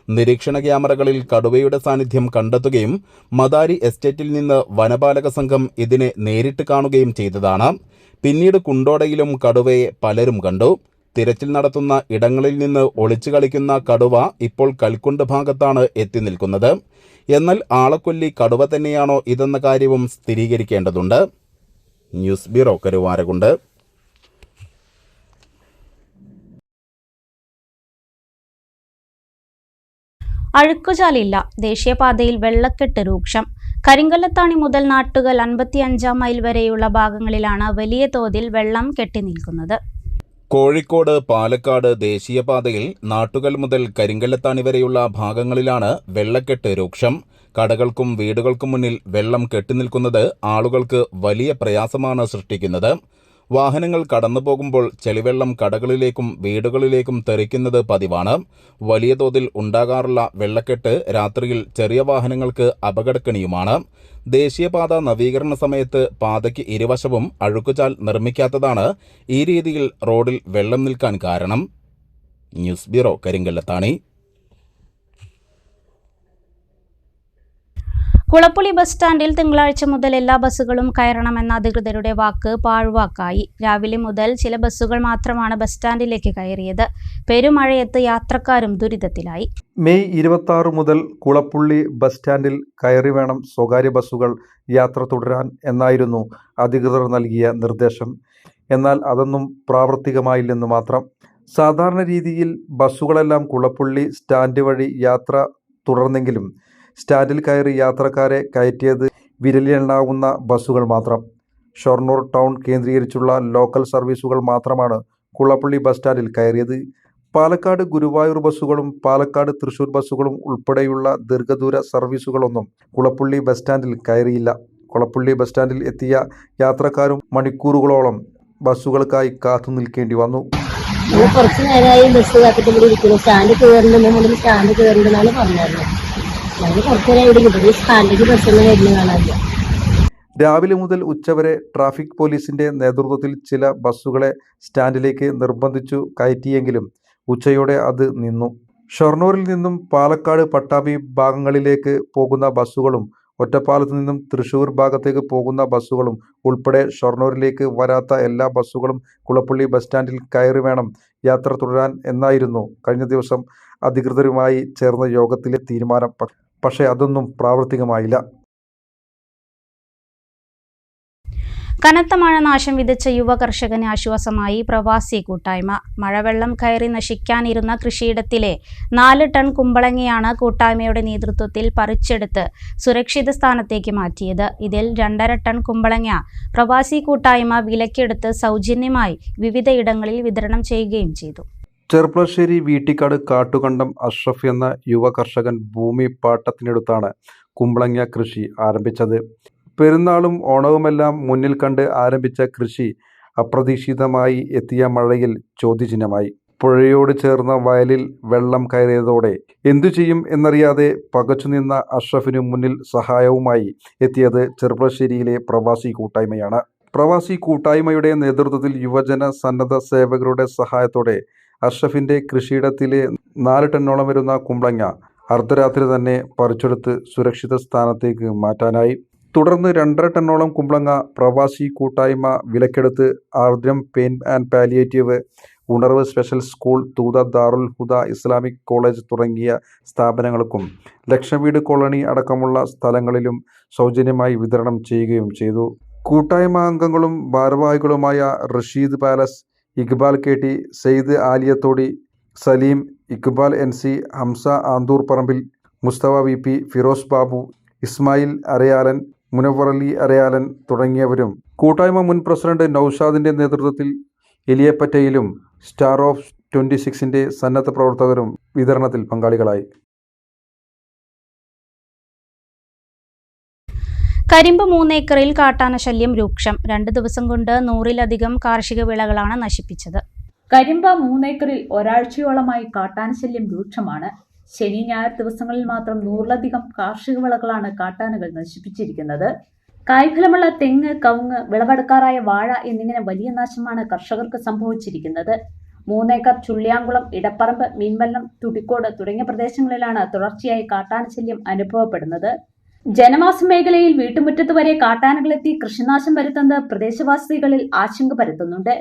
G: നിരീക്ഷണ ക്യാമറകളിൽ കടുവയുടെ സാന്നിധ്യം കണ്ടെത്തുകയും മദാരി എസ്റ്റേറ്റിൽ നിന്ന് വനപാലക സംഘം ഇതിനെ നേരിട്ട് കാണുകയും ചെയ്തതാണ്. പിന്നീട് കുണ്ടോടയിലും കടുവയെ പലരും കണ്ടു. തിരച്ചിൽ നടത്തുന്ന ഇടങ്ങളിൽ നിന്ന് ഒളിച്ചു കളിക്കുന്ന കടുവ ഇപ്പോൾ കൽക്കുണ്ട് ഭാഗത്താണ് എത്തി നിൽക്കുന്നത്. എന്നാൽ ആളക്കൊല്ലി കടുവ തന്നെയാണോ ഇതെന്ന കാര്യവും സ്ഥിരീകരിക്കേണ്ടതുണ്ട്. News bureau, Karuvarakundu.
A: അഴുക്കുചാലില്ല. ദേശീയപാതയിൽ വെള്ളക്കെട്ട് രൂക്ഷം. കരിങ്കല്ലത്താണി മുതൽ നാട്ടുകൽ 55 മൈൽ വരെയുള്ള ഭാഗങ്ങളിലാണ് വലിയ തോതിൽ വെള്ളം കെട്ടിനിൽക്കുന്നത്.
G: കോഴിക്കോട് പാലക്കാട് ദേശീയപാതയിൽ നാട്ടുകൽ മുതൽ കരിങ്കല്ലത്താണി വരെയുള്ള ഭാഗങ്ങളിലാണ് വെള്ളക്കെട്ട് രൂക്ഷം. കടകൾക്കും വീടുകൾക്കും മുന്നിൽ വെള്ളം കെട്ടിനിൽക്കുന്നത് ആളുകൾക്ക് വലിയ പ്രയാസമാണ് സൃഷ്ടിക്കുന്നത്. വാഹനങ്ങൾ കടന്നുപോകുമ്പോൾ ചെളിവെള്ളം കടകളിലേക്കും വീടുകളിലേക്കും തെറിക്കുന്നത് പതിവാണ്. വലിയ തോതിൽ ഉണ്ടാകാറുള്ള വെള്ളക്കെട്ട് രാത്രിയിൽ ചെറിയ വാഹനങ്ങൾക്ക് അപകടക്കണിയുമാണ്. ദേശീയപാത നവീകരണ സമയത്ത് പാതയ്ക്ക് ഇരുവശവും അഴുക്കുചാൽ നിർമ്മിക്കാത്തതാണ് ഈ രീതിയിൽ റോഡിൽ വെള്ളം നിൽക്കാൻ കാരണം. News bureau, Karinkallathani.
A: Kulappully bus സ്റ്റാൻഡിൽ തിങ്കളാഴ്ച മുതൽ എല്ലാ ബസ്സുകളും കയറണമെന്ന അധികൃതരുടെ വാക്ക് പാഴ്വാക്കായി. രാവിലെ മുതൽ ചില ബസ്സുകൾ മാത്രമാണ് ബസ് സ്റ്റാൻഡിലേക്ക് കയറിയത്. പെരുമഴയത്ത് യാത്രക്കാരും ദുരിതത്തിലായി.
B: മെയ് 26 മുതൽ കുളപ്പുള്ളി ബസ് സ്റ്റാൻഡിൽ കയറി വേണം സ്വകാര്യ ബസ്സുകൾ യാത്ര തുടരാൻ എന്നായിരുന്നു അധികൃതർ നൽകിയ നിർദ്ദേശം. എന്നാൽ അതൊന്നും പ്രാവർത്തികമായില്ലെന്ന് മാത്രം. സാധാരണ രീതിയിൽ ബസ്സുകളെല്ലാം കുളപ്പുള്ളി സ്റ്റാൻഡ് വഴി യാത്ര തുടർന്നെങ്കിലും സ്റ്റാൻഡിൽ കയറി യാത്രക്കാരെ കയറ്റിയത് വിരലിലെണ്ണാവുന്ന ബസ്സുകൾ മാത്രം. ഷൊർണൂർ ടൗൺ കേന്ദ്രീകരിച്ചുള്ള ലോക്കൽ സർവീസുകൾ മാത്രമാണ് കുളപ്പുള്ളി ബസ് സ്റ്റാൻഡിൽ കയറിയത്. പാലക്കാട് ഗുരുവായൂർ ബസ്സുകളും പാലക്കാട് തൃശൂർ ബസ്സുകളും ഉൾപ്പെടെയുള്ള ദീർഘദൂര സർവീസുകളൊന്നും കുളപ്പുള്ളി ബസ് സ്റ്റാൻഡിൽ കയറിയില്ല. കുളപ്പുള്ളി ബസ് സ്റ്റാൻഡിൽ എത്തിയ യാത്രക്കാരും മണിക്കൂറുകളോളം ബസ്സുകൾക്കായി കാത്തു നിൽക്കേണ്ടി വന്നു.
H: കുറച്ച് നേരമായി ബസ് കാത്തിട്ട് ഇവിടെ ഇരിക്കുന്നു. സ്റ്റാൻഡ് കയറുന്നുണ്ട്, മുതൽ സ്റ്റാൻഡ് കയറുന്നതാണ് പറഞ്ഞത്. ഞങ്ങൾ കുറച്ച് നേരം ഇവിടെ കിട്ടും. സ്റ്റാൻഡിലേക്ക് ബസ്സൊന്നും വരുന്ന കാണാനില്ല.
B: രാവിലെ മുതൽ ഉച്ചവരെ ട്രാഫിക് പോലീസിന്റെ നേതൃത്വത്തിൽ ചില ബസ്സുകളെ സ്റ്റാൻഡിലേക്ക് നിർബന്ധിച്ചു കയറ്റിയെങ്കിലും ഉച്ചയോടെ അത് നിന്നു. ഷൊർണൂരിൽ നിന്നും പാലക്കാട് പട്ടാമ്പി ഭാഗങ്ങളിലേക്ക് പോകുന്ന ബസ്സുകളും ഒറ്റപ്പാലത്ത് നിന്നും തൃശൂർ ഭാഗത്തേക്ക് പോകുന്ന ബസ്സുകളും ഉൾപ്പെടെ ഷൊർണൂരിലേക്ക് വരാത്ത എല്ലാ ബസ്സുകളും കുളപ്പുള്ളി ബസ് സ്റ്റാൻഡിൽ കയറി വേണം യാത്ര തുടരാൻ എന്നായിരുന്നു കഴിഞ്ഞ ദിവസം അധികൃതരുമായി ചേർന്ന യോഗത്തിലെ തീരുമാനം. പക്ഷേ അതൊന്നും പ്രാവർത്തികമായില്ല.
A: കനത്ത മഴ നാശം വിതച്ച യുവ കർഷകന് ആശ്വാസമായി പ്രവാസി കൂട്ടായ്മ. മഴവെള്ളം കയറി നശിക്കാനിരുന്ന കൃഷിയിടത്തിലെ 4 ടൺ കുമ്പളങ്ങയാണ് കൂട്ടായ്മയുടെ നേതൃത്വത്തിൽ പറിച്ചെടുത്ത് സുരക്ഷിത സ്ഥാനത്തേക്ക് മാറ്റിയത്. ഇതിൽ 2.5 ടൺ കുമ്പളങ്ങ പ്രവാസി കൂട്ടായ്മ വിലക്കെടുത്ത് സൗജന്യമായി വിവിധയിടങ്ങളിൽ വിതരണം ചെയ്യുകയും ചെയ്തു.
B: ചെർപ്പളശ്ശേരി വീട്ടിക്കാട് കാട്ടുകണ്ടം അഷ്റഫ് എന്ന യുവ കർഷകൻ ഭൂമി പാട്ടത്തിനെടുത്താണ് കുമ്പളങ്ങ കൃഷി ആരംഭിച്ചത്. പെരുന്നാളും ഓണവുമെല്ലാം മുന്നിൽ കണ്ട് ആരംഭിച്ച കൃഷി അപ്രതീക്ഷിതമായി എത്തിയ മഴയിൽ ചോദ്യചിഹ്നമായി. പുഴയോട് ചേർന്ന വയലിൽ വെള്ളം കയറിയതോടെ എന്തു ചെയ്യും എന്നറിയാതെ പകച്ചുനിന്ന അഷ്റഫിനു മുന്നിൽ സഹായവുമായി എത്തിയത് ചെർപ്പളശ്ശേരിയിലെ പ്രവാസി കൂട്ടായ്മയാണ്. പ്രവാസി കൂട്ടായ്മയുടെ നേതൃത്വത്തിൽ യുവജന സന്നദ്ധ സേവകരുടെ സഹായത്തോടെ അഷ്റഫിന്റെ കൃഷിയിടത്തിലെ 4 ടണ്ണോളം വരുന്ന കുമ്പളങ്ങ അർദ്ധരാത്രി തന്നെ പറിച്ചെടുത്ത് സുരക്ഷിത സ്ഥാനത്തേക്ക് മാറ്റാനായി. തുടർന്ന് 2.5 ടണ്ണോളം കുമ്പളങ്ങ പ്രവാസി കൂട്ടായ്മ വിലക്കെടുത്ത് ആർദ്രം പെയിൻ ആൻഡ് പാലിയേറ്റീവ്, ഉണർവ് സ്പെഷ്യൽ സ്കൂൾ, തൂത ദാറുൽ ഹുദ ഇസ്ലാമിക് കോളേജ് തുടങ്ങിയ സ്ഥാപനങ്ങൾക്കും ലക്ഷംവീട് കോളനി അടക്കമുള്ള സ്ഥലങ്ങളിലും സൗജന്യമായി വിതരണം ചെയ്യുകയും ചെയ്തു. കൂട്ടായ്മ അംഗങ്ങളും ഭാരവാഹികളുമായ Rasheed palace, Iqbal KT, Saeed Aliyathodi, Saleem, Iqbal NC, Hamza Anthoor പറമ്പിൽ, മുസ്തഫ VP, ഫിറോസ് ബാബു, ഇസ്മായിൽ അരയാലൻ, മുനവറലി അരയാലൻ തുടങ്ങിയവരും കൂട്ടായ്മ മുൻ പ്രസിഡന്റ് നൌഷാദിന്റെ നേതൃത്വത്തിൽ എലിയപ്പറ്റയിലും സ്റ്റാർ ഓഫ് 26ന്റെ സന്നദ്ധ പ്രവർത്തകരും വിതരണത്തിൽ പങ്കാളികളായി.
A: കരിമ്പ് 3 ഏക്കറിൽ കാട്ടാന ശല്യം രൂക്ഷം. 2 ദിവസം കൊണ്ട് 100-ലധികം കാർഷിക വിളകളാണ് നശിപ്പിച്ചത്.
C: കരിമ്പ 3 ഏക്കറിൽ ഒരാഴ്ചയോളമായി കാട്ടാന ശല്യം രൂക്ഷമാണ്. ശനി ഞായർ ദിവസങ്ങളിൽ മാത്രം 100-ലധികം കാർഷിക വിളകളാണ് കാട്ടാനകൾ നശിപ്പിച്ചിരിക്കുന്നത്. കായ്ഫലമുള്ള തെങ്ങ്, കവുങ്ങ്, വിളവെടുക്കാറായ വാഴ എന്നിങ്ങനെ വലിയ നാശമാണ് കർഷകർക്ക് സംഭവിച്ചിരിക്കുന്നത്. 3 ഏക്കർ ചുള്ളിയാങ്കുളം, ഇടപ്പറമ്പ്, മീൻവല്ലം, തുടിക്കോട് തുടങ്ങിയ പ്രദേശങ്ങളിലാണ് തുടർച്ചയായി കാട്ടാന ശല്യം അനുഭവപ്പെടുന്നത്. ജനവാസ മേഖലയിൽ വീട്ടുമുറ്റത്ത് വരെ കാട്ടാനകളെത്തി കൃഷിനാശം വരുത്തുന്നത് പ്രദേശവാസികളിൽ ആശങ്ക പരത്തുന്നുണ്ട്.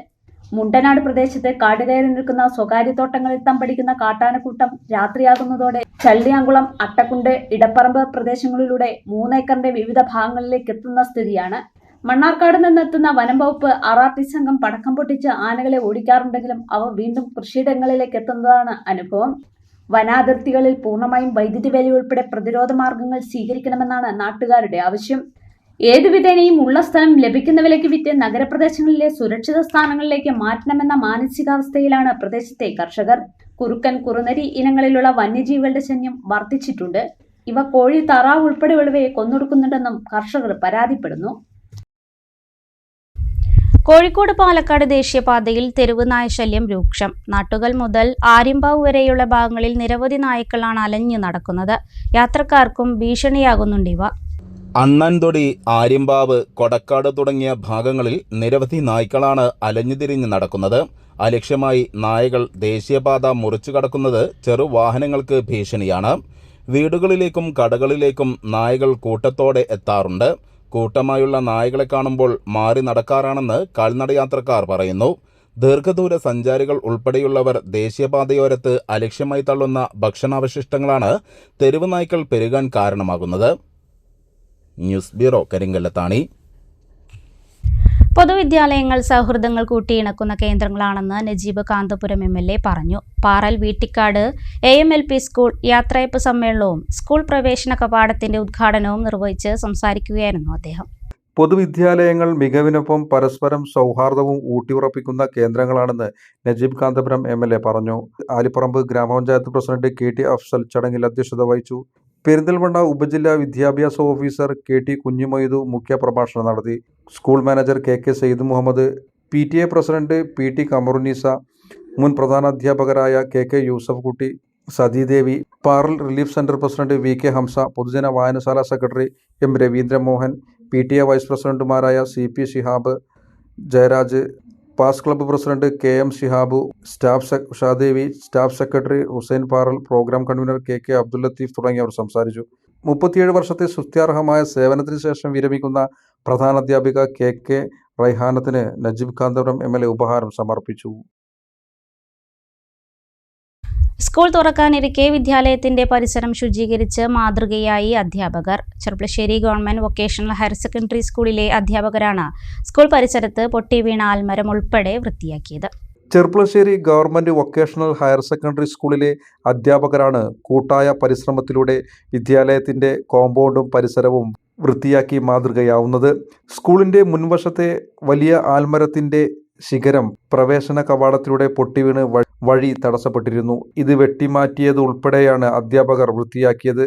C: മുണ്ടനാട് പ്രദേശത്ത് കാടുകയറി നിൽക്കുന്ന സ്വകാര്യ തോട്ടങ്ങളിൽ തമ്പടിക്കുന്ന കാട്ടാനക്കൂട്ടം രാത്രിയാകുന്നതോടെ ചള്ളിയാങ്കുളം, അട്ടക്കുണ്ട്, ഇടപ്പറമ്പ് പ്രദേശങ്ങളിലൂടെ 3 ഏക്കറിന്റെ വിവിധ ഭാഗങ്ങളിലേക്ക് എത്തുന്ന സ്ഥിതിയാണ്. മണ്ണാർക്കാട് നിന്നെത്തുന്ന വനം വകുപ്പ് RRT സംഘം പടക്കം പൊട്ടിച്ച് ആനകളെ ഓടിക്കാറുണ്ടെങ്കിലും അവ വീണ്ടും കൃഷിയിടങ്ങളിലേക്ക് എത്തുന്നതാണ് അനുഭവം. വനാതിർത്തികളിൽ പൂർണ്ണമായും വൈദ്യുതി വേലി ഉൾപ്പെടെ പ്രതിരോധ മാർഗങ്ങൾ സ്വീകരിക്കണമെന്നാണ് നാട്ടുകാരുടെ ആവശ്യം. ഏതുവിധേനയും ഉള്ള സ്ഥലം ലഭിക്കുന്ന വിലയ്ക്ക് വിറ്റ് നഗരപ്രദേശങ്ങളിലെ സുരക്ഷിത സ്ഥാനങ്ങളിലേക്ക് മാറ്റണമെന്ന മാനസികാവസ്ഥയിലാണ് പ്രദേശത്തെ കർഷകർ. കുറുക്കൻ, കുറുനരി ഇനങ്ങളിലുള്ള വന്യജീവികളുടെ ശല്യം വർദ്ധിച്ചിട്ടുണ്ട്. ഇവ കോഴി, താറാവ് ഉൾപ്പെടെയുള്ളവയെ കൊന്നൊടുക്കുന്നുണ്ടെന്നും കർഷകർ പരാതിപ്പെടുന്നു.
A: കോഴിക്കോട് പാലക്കാട് ദേശീയപാതയിൽ തെരുവ് നായശല്യം രൂക്ഷം. നാട്ടുകൽ മുതൽ ആര്യമ്പാവ് വരെയുള്ള ഭാഗങ്ങളിൽ നിരവധി നായ്ക്കളാണ് അലഞ്ഞു നടക്കുന്നത്. യാത്രക്കാർക്കും ഭീഷണിയാകുന്നുണ്ടിവ.
G: അണ്ണൻതൊടി, ആര്യമ്പാവ്, കൊടക്കാട് തുടങ്ങിയ ഭാഗങ്ങളിൽ നിരവധി നായ്ക്കളാണ് അലഞ്ഞുതിരിഞ്ഞ് നടക്കുന്നത്. അലക്ഷ്യമായി നായകൾ ദേശീയപാത മുറിച്ചു കടക്കുന്നത് ചെറുവാഹനങ്ങൾക്ക് ഭീഷണിയാണ്. വീടുകളിലേക്കും കടകളിലേക്കും നായകൾ കൂട്ടത്തോടെ എത്താറുണ്ട്. കൂട്ടമായുള്ള നായകളെ കാണുമ്പോൾ മാറി നടക്കാറാണെന്ന് കാൽനടയാത്രക്കാർ പറയുന്നു. ദീർഘദൂര സഞ്ചാരികൾ ഉൾപ്പെടെയുള്ളവർ ദേശീയപാതയോരത്ത് അലക്ഷ്യമായി തള്ളുന്ന ഭക്ഷണാവശിഷ്ടങ്ങളാണ് തെരുവ് നായ്ക്കൾ പെരുകാൻ കാരണമാകുന്നത്. News bureau, Karinkallathani.
A: പൊതുവിദ്യാലയങ്ങൾ സൗഹൃദങ്ങൾ കൂട്ടിയിണക്കുന്ന കേന്ദ്രങ്ങളാണെന്ന് നജീബ് കാന്തപുരം MLA പറഞ്ഞു. പാറൽ വീട്ടിക്കാട് AMLP സ്കൂൾ യാത്രയപ്പ് സമ്മേളനവും സ്കൂൾ പ്രവേശന കവാടത്തിന്റെ ഉദ്ഘാടനവും നിർവഹിച്ച് സംസാരിക്കുകയായിരുന്നു അദ്ദേഹം.
B: പൊതുവിദ്യാലയങ്ങൾ മികവിനൊപ്പം പരസ്പരം സൗഹാർദ്ദവും ഊട്ടിയുറപ്പിക്കുന്ന കേന്ദ്രങ്ങളാണെന്ന് നജീബ് കാന്തപുരം MLA പറഞ്ഞു. ആലിപ്പറമ്പ് ഗ്രാമപഞ്ചായത്ത് പ്രസിഡന്റ് KT അഫ്സൽ ചടങ്ങിൽ അധ്യക്ഷത വഹിച്ചു. പെരിന്തൽമണ്ണ ഉപജില്ലാ വിദ്യാഭ്യാസ ഓഫീസർ KT കുഞ്ഞുമൊയ്തു മുഖ്യപ്രഭാഷണം നടത്തി. School manager KK Sayyid Muhammad, PTA president PT Kamarunnisa, മുൻ പ്രധാനാധ്യാപകരായ KK Yusuf Kutty, Sathidevi, Paral relief centre president VK Hamza, പൊതുജന വായനശാല secretary M Raveendramohan, PTA vice പ്രസിഡന്റുമാരായ CP Shihab, Jayaraj, pass club president KM Shihabu, Ushadevi, staff secretary Hussain Paral, programme convener KK Abdul Latheef തുടങ്ങിയവർ സംസാരിച്ചു. 37 വർഷത്തെ സ്തുത്യാർഹമായ സേവനത്തിന് ശേഷം വിരമിക്കുന്ന പ്രധാനാധ്യാപിക KK റൈഹാനത്തിന് നജീബ് കാന്തപുരം MLA ഉപഹാരം സമർപ്പിച്ചു.
A: സ്കൂൾ തുറക്കാനിരിക്കെ വിദ്യാലയത്തിന്റെ പരിസരം ശുചീകരിച്ച് മാതൃകയായി അധ്യാപകർ. Cherpulassery government vocational higher secondary സ്കൂളിലെ അധ്യാപകരാണ് സ്കൂൾ പരിസരത്ത് പൊട്ടി വീണ ആൽമരം ഉൾപ്പെടെ വൃത്തിയാക്കിയത്.
B: Cherpulassery government vocational higher secondary സ്കൂളിലെ അധ്യാപകരാണ് കൂട്ടായ പരിശ്രമത്തിലൂടെ വിദ്യാലയത്തിന്റെ കോമ്പൗണ്ടും പരിസരവും വൃത്തിയാക്കി മാതൃകയാവുന്നത്. സ്കൂളിന്റെ മുൻവശത്തെ വലിയ ആൽമരത്തിന്റെ ശിഖരം പ്രവേശന കവാടത്തിലൂടെ പൊട്ടിവീണ് വഴി തടസ്സപ്പെട്ടിരുന്നു. ഇത് വെട്ടിമാറ്റിയത് ഉൾപ്പെടെയാണ് അധ്യാപകർ വൃത്തിയാക്കിയത്.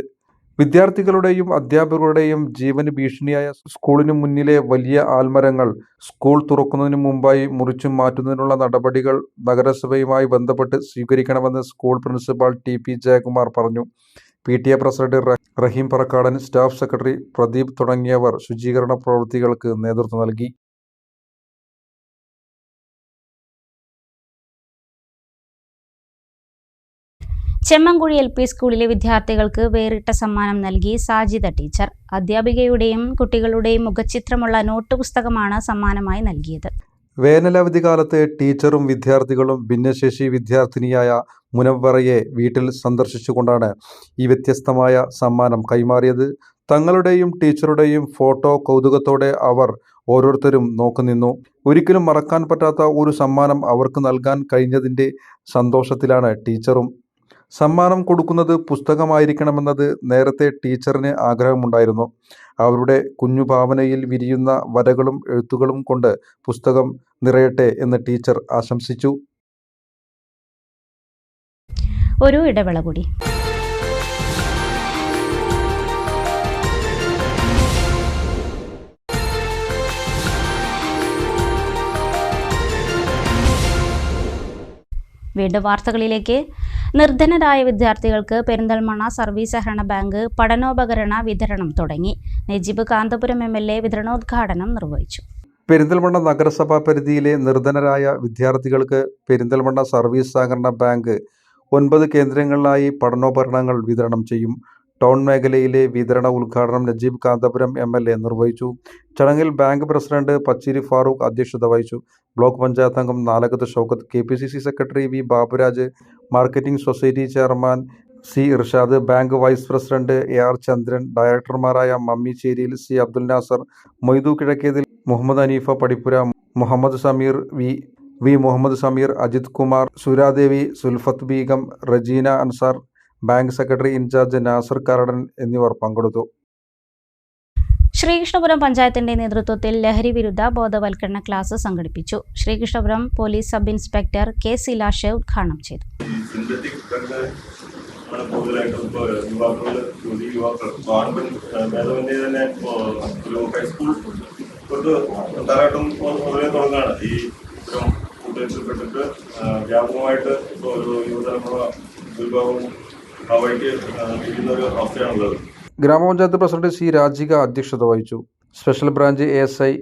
B: വിദ്യാർത്ഥികളുടെയും അധ്യാപകരുടെയും ജീവന് ഭീഷണിയായ സ്കൂളിനു മുന്നിലെ വലിയ ആൽമരങ്ങൾ സ്കൂൾ തുറക്കുന്നതിന് മുമ്പായി മുറിച്ചു മാറ്റുന്നതിനുള്ള നടപടികൾ നഗരസഭയുമായി ബന്ധപ്പെട്ട് സ്വീകരിക്കണമെന്ന് സ്കൂൾ പ്രിൻസിപ്പാൾ TP ജയകുമാർ പറഞ്ഞു. PTA പ്രസിഡന്റ് റഹീം പറക്കാടൻ, സ്റ്റാഫ് സെക്രട്ടറി പ്രദീപ് തുടങ്ങിയവർ ശുചീകരണ പ്രവൃത്തികൾക്ക് നേതൃത്വം നൽകി.
A: ചെമ്മൻകുഴി LP സ്കൂളിലെ വിദ്യാർത്ഥികൾക്ക് വേറിട്ട സമ്മാനം നൽകി സാജിദ ടീച്ചർ. അധ്യാപികയുടെയും കുട്ടികളുടെയും മുഖചിത്രമുള്ള നോട്ട് പുസ്തകമാണ് സമ്മാനമായി നൽകിയത്.
B: വേനലവധി കാലത്ത് ടീച്ചറും വിദ്യാർത്ഥികളും ഭിന്നശേഷി വിദ്യാർത്ഥിനിയായ മുനവ്വറയെ വീട്ടിൽ സന്ദർശിച്ചുകൊണ്ടാണ് ഈ വ്യത്യസ്തമായ സമ്മാനം കൈമാറിയത്. തങ്ങളുടെയും ടീച്ചറുടെയും ഫോട്ടോ കൗതുകത്തോടെ അവർ ഓരോരുത്തരും നോക്കുനിന്നു. ഒരിക്കലും മറക്കാൻ പറ്റാത്ത ഒരു സമ്മാനം അവർക്ക് നൽകാൻ കഴിഞ്ഞതിൻ്റെ സന്തോഷത്തിലാണ് ടീച്ചറും. സമ്മാനം കൊടുക്കുന്നത് പുസ്തകമായിരിക്കണമെന്നത് നേരത്തെ ടീച്ചറിന് ആഗ്രഹമുണ്ടായിരുന്നു. അവരുടെ കുഞ്ഞു ഭാവനയിൽ വിരിയുന്ന വരകളും എഴുത്തുകളും കൊണ്ട് പുസ്തകം നിറയട്ടെ എന്ന് ടീച്ചർ ആശംസിച്ചു.
A: ഒരു ഇടവേള കൂടി. വീണ്ടും വാർത്തകളിലേക്ക്. നിർധനരായ വിദ്യാർത്ഥികൾക്ക് പെരിന്തൽമണ്ണ സർവീസ് സഹകരണ ബാങ്ക് പഠനോപകരണ വിതരണം തുടങ്ങി. നജീബ് കാന്തപുരം MLA വിതരണോദ്ഘാടനം നിർവഹിച്ചു.
B: പെരിന്തൽമണ്ണ നഗരസഭാ പരിധിയിലെ നിർധനരായ വിദ്യാർത്ഥികൾക്ക് പെരിന്തൽമണ്ണ സർവീസ് സഹകരണ ബാങ്ക് 9 കേന്ദ്രങ്ങളിലായി പഠനോപകരണങ്ങൾ വിതരണം ചെയ്യും. ടൗൺ മേഖലയിലെ വിതരണ ഉദ്ഘാടനം നജീബ് കാന്തപുരം MLA നിർവഹിച്ചു. ചടങ്ങിൽ ബാങ്ക് പ്രസിഡന്റ് പച്ചേരി ഫാറൂഖ് അധ്യക്ഷത വഹിച്ചു. ബ്ലോക്ക് പഞ്ചായത്ത് അംഗം Nalakath Shoukath, KPCC secretary V Baburaj, marketing society chairman C Irshad, bank vice president AR Chandran, ഡയറക്ടർമാരായ മമ്മി ചേരിയിൽ, C അബ്ദുൽ നാസർ, മൊയ്തു കിഴക്കേതിൽ, Muhammad Haneefa Padippura, Muhammad Sameer, V Muhammad Sameer, Ajith Kumar, Suradevi, Sulfath Beegum, Rejeena Ansar, bank secretary in charge Nasar Karadan എന്നിവർ പങ്കെടുത്തു.
A: ശ്രീകൃഷ്ണപുരം പഞ്ചായത്തിന്റെ നേതൃത്വത്തിൽ ലഹരി വിരുദ്ധ ബോധവൽക്കരണ ക്ലാസ് സംഘടിപ്പിച്ചു. Sreekrishnapuram police sub inspector K സിലാഷ് ഉദ്ഘാടനം ചെയ്തു.
I: കൂടുതലായിട്ടും ഗവൺമെന്റ് തന്നെ ഒരു ഹൈസ്കൂൾ തൊട്ട് തറായിട്ടും പൊതുവെ തുടങ്ങാണ് ഈ ഇത്തരം കൂട്ടുകെട്ടിൽപ്പെട്ടിട്ട് വ്യാപകമായിട്ട് ഇപ്പോൾ ഒരു യുവതലമുറ ദുർഭാഗവും ആ വഴിക്ക് ഇരിക്കുന്ന ഒരു അവസ്ഥയാണുള്ളത്.
B: ഗ്രാമപഞ്ചായത്ത് പ്രസിഡന്റ് C രാജിക അധ്യക്ഷത വഹിച്ചു. Special branch ASI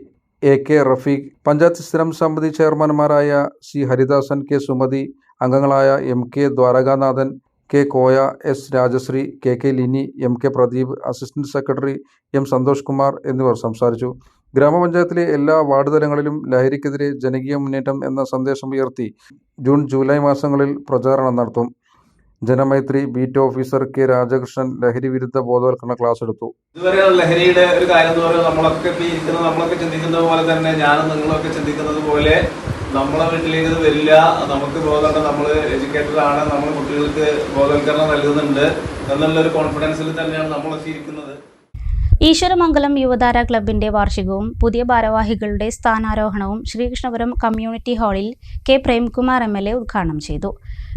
B: AK Rafeeq, panchayat സ്ഥിരം സമിതി ചെയർമാൻമാരായ C ഹരിദാസൻ, K സുമതി, അംഗങ്ങളായ MK Dwarakanathan, K Koya, S Rajasree, KK Lini, MK Pradeep, assistant secretary M Santhosh Kumar എന്നിവർ സംസാരിച്ചു. ഗ്രാമപഞ്ചായത്തിലെ എല്ലാ വാർഡ് തലങ്ങളിലും ലഹരിക്കെതിരെ ജനകീയ മുന്നേറ്റം എന്ന സന്ദേശം ഉയർത്തി ജൂൺ ജൂലൈ മാസങ്ങളിൽ പ്രചാരണം നടത്തും. Janamaithri beat officer K Rajakrishnan ലഹരി വിരുദ്ധ ബോധവൽക്കരണ ക്ലാസ് എടുത്തു.
F: ഇതുവരെ ലഹരിയുടെ ഒരു കാര്യം എന്ന് പറയുന്നത് നമ്മളൊക്കെ ചിന്തിക്കുന്നത് പോലെ തന്നെ ഞാനും നിങ്ങളൊക്കെ ചിന്തിക്കുന്നത് പോലെ നമ്മളെ വീട്ടിലേക്ക് ഇത് വരില്ല, നമുക്ക് ബോധമുണ്ട്, നമ്മൾ എഡ്യൂക്കേറ്റഡ് ആണ്, നമ്മൾ കുട്ടികൾക്ക് ബോധവൽക്കരണം നൽകുന്നുണ്ട് എന്നുള്ളൊരു കോൺഫിഡൻസിൽ തന്നെയാണ് നമ്മളൊക്കെ ഇരിക്കുന്നത്.
A: ഈശ്വരമംഗലം യുവതാര ക്ലബിന്റെ വാർഷികവും പുതിയ ഭാരവാഹികളുടെ സ്ഥാനാരോഹണവും ശ്രീകൃഷ്ണപുരം കമ്മ്യൂണിറ്റി ഹാളിൽ K പ്രേംകുമാർ MLA ഉദ്ഘാടനം ചെയ്തു.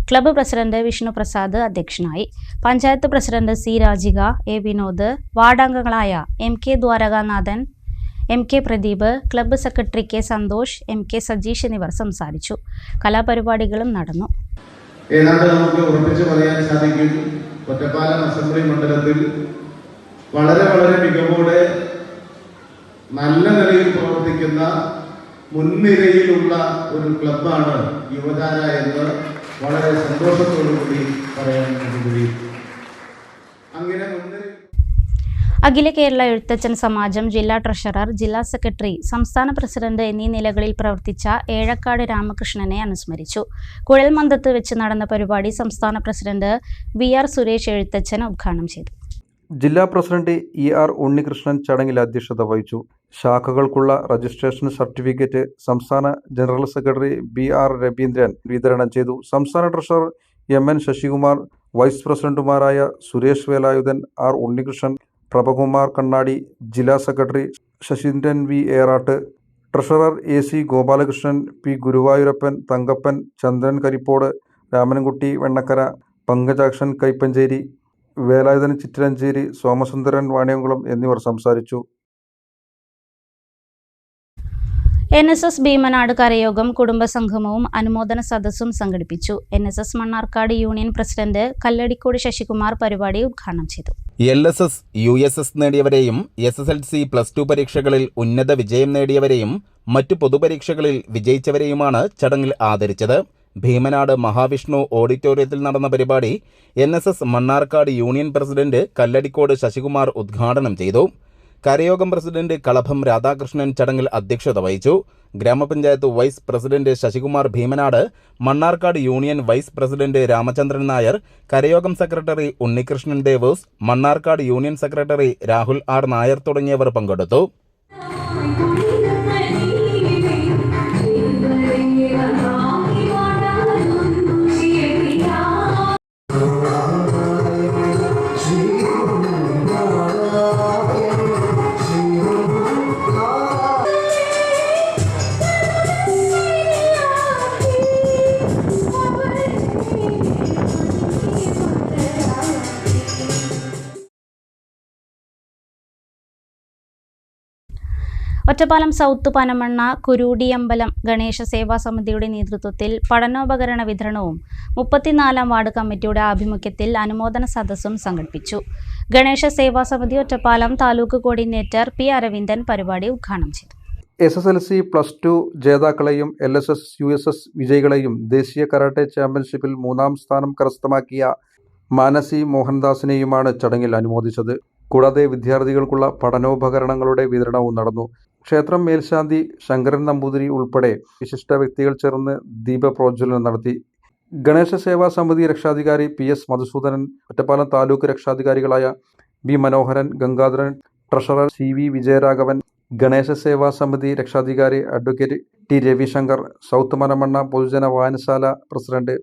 A: ക്ലബ്ബ് പ്രസിഡന്റ് വിഷ്ണു പ്രസാദ് അധ്യക്ഷനായി. Panchayat president C Rajika, A Vinod, വാർഡംഗങ്ങളായ MK Dwarakanathan, MK Pradeep, club secretary K Santhosh, MK Sajeesh എന്നിവർ സംസാരിച്ചു. കലാപരിപാടികളും നടന്നു.
F: ഏതാണ്ട് നമുക്ക് ഉറപ്പിച്ച് പറയാൻ സാധിക്കും, ഒറ്റപ്പാലം അസംബ്ലി മണ്ഡലത്തിൽ വളരെ മികവോടെ നല്ല നിലയിൽ പ്രവർത്തിക്കുന്ന മുൻനിരയിലുള്ള ഒരു ക്ലബ്ബാണ് യുവതാര എന്ന് വളരെ സന്തോഷത്തോടുകൂടി പറയാൻ കൂടി. അങ്ങനെ
A: അഖില കേരള എഴുത്തച്ഛൻ സമാജം ജില്ലാ ട്രഷറർ, ജില്ലാ സെക്രട്ടറി, സംസ്ഥാന പ്രസിഡന്റ് എന്നീ നിലകളിൽ പ്രവർത്തിച്ച ഏഴക്കാട് രാമകൃഷ്ണനെ അനുസ്മരിച്ചു. കുഴൽമന്ദത്ത് വെച്ച് നടന്ന പരിപാടി സംസ്ഥാന പ്രസിഡന്റ് VR സുരേഷ് എഴുത്തച്ഛൻ ഉദ്ഘാടനം ചെയ്തു.
B: ജില്ലാ പ്രസിഡന്റ് ER ഉണ്ണികൃഷ്ണൻ ചടങ്ങിൽ അധ്യക്ഷത വഹിച്ചു. ശാഖകൾക്കുള്ള രജിസ്ട്രേഷൻ സർട്ടിഫിക്കറ്റ് സംസ്ഥാന ജനറൽ സെക്രട്ടറി BR രവീന്ദ്രൻ വിതരണം ചെയ്തു. സംസ്ഥാന ട്രഷറർ MN ശശികുമാർ, വൈസ് പ്രസിഡന്റുമാരായ സുരേഷ് വേലായുധൻ, R ഉണ്ണികൃഷ്ണൻ, പ്രഭകുമാർ കണ്ണാടി, ജില്ലാ secretary Sasheendran V Eratt, treasurer AC Gopalakrishnan, P Guruvayurappan, Thankappan, Chandran Karippode, Ramankutty Vennakkara, Pankajakshan Kaipancherry, Velayudhan Chittilancheri, Somasundaran Vaniyamkulam എന്നിവർ സംസാരിച്ചു.
A: NSS ഭീമനാട് കരയോഗം കുടുംബസംഗമവും അനുമോദന സദസ്സും സംഘടിപ്പിച്ചു. NSS Mannarkkad union president Kalladikode Sasikumar പരിപാടി ഉദ്ഘാടനം ചെയ്തു.
G: LSS, USS നേടിയവരെയും SSLC, +2 പരീക്ഷകളിൽ ഉന്നത വിജയം നേടിയവരെയും മറ്റു പൊതുപരീക്ഷകളിൽ വിജയിച്ചവരെയുമാണ് ചടങ്ങിൽ ആദരിച്ചത്. ഭീമനാട് മഹാവിഷ്ണു ഓഡിറ്റോറിയത്തിൽ നടന്ന പരിപാടി NSS Mannarkkad union president Kalladikode Sasikumar ഉദ്ഘാടനം ചെയ്തു. കരയോഗം പ്രസിഡന്റ് കളഭം രാധാകൃഷ്ണൻ ചടങ്ങിൽ അധ്യക്ഷത വഹിച്ചു. ഗ്രാമപഞ്ചായത്ത് vice president Sasikumar Bheemanad, Mannarkkad union vice president Ramachandran Nair, കരയോഗം secretary Unnikrishnan Devoos, Mannarkkad union secretary Rahul R Nair തുടങ്ങിയവർ പങ്കെടുത്തു.
A: ഒറ്റപ്പാലം സൗത്ത് പനമണ്ണ കുരൂടിയമ്പലം ഗണേശ സേവാ സമിതിയുടെ നേതൃത്വത്തിൽ പഠനോപകരണ വിതരണവും 34-ാം വാർഡ് കമ്മിറ്റിയുടെ ആഭിമുഖ്യത്തിൽ അനുമോദന സദസ്സും സംഘടിപ്പിച്ചു. ഗണേശ സേവാ സമിതി ഒറ്റപ്പാലം താലൂക്ക് കോർഡിനേറ്റർ P അരവിന്ദൻ പരിപാടി ഉദ്ഘാടനം ചെയ്തു.
B: SSLC +2 ജേതാക്കളെയും LSS USS വിജയികളെയും ദേശീയ കരാട്ടെ ചാമ്പ്യൻഷിപ്പിൽ 3ാം സ്ഥാനം കരസ്ഥമാക്കിയ മാനസി മോഹൻദാസിനെയുമാണ് ചടങ്ങിൽ അനുമോദിച്ചത്. കൂടാതെ വിദ്യാർത്ഥികൾക്കുള്ള പഠനോപകരണങ്ങളുടെ വിതരണവും നടന്നു. ക്ഷേത്രം മേൽശാന്തി ശങ്കരൻ നമ്പൂതിരി ഉൾപ്പെടെ വിശിഷ്ട വ്യക്തികൾ ചേർന്ന് ദീപപ്രോജ്വലനം നടത്തി. ഗണേശ സേവാ സമിതി രക്ഷാധികാരി PS മധുസൂദനൻ, ഒറ്റപ്പാലം താലൂക്ക് രക്ഷാധികാരികളായ B മനോഹരൻ, ഗംഗാധരൻ, ട്രഷറർ CV വിജയരാഘവൻ, ഗണേശ സേവാ സമിതി രക്ഷാധികാരി അഡ്വക്കേറ്റ് T രവിശങ്കർ, സൗത്ത് മനമണ്ണ പൊതുജന വായനശാല പ്രസിഡന്റ്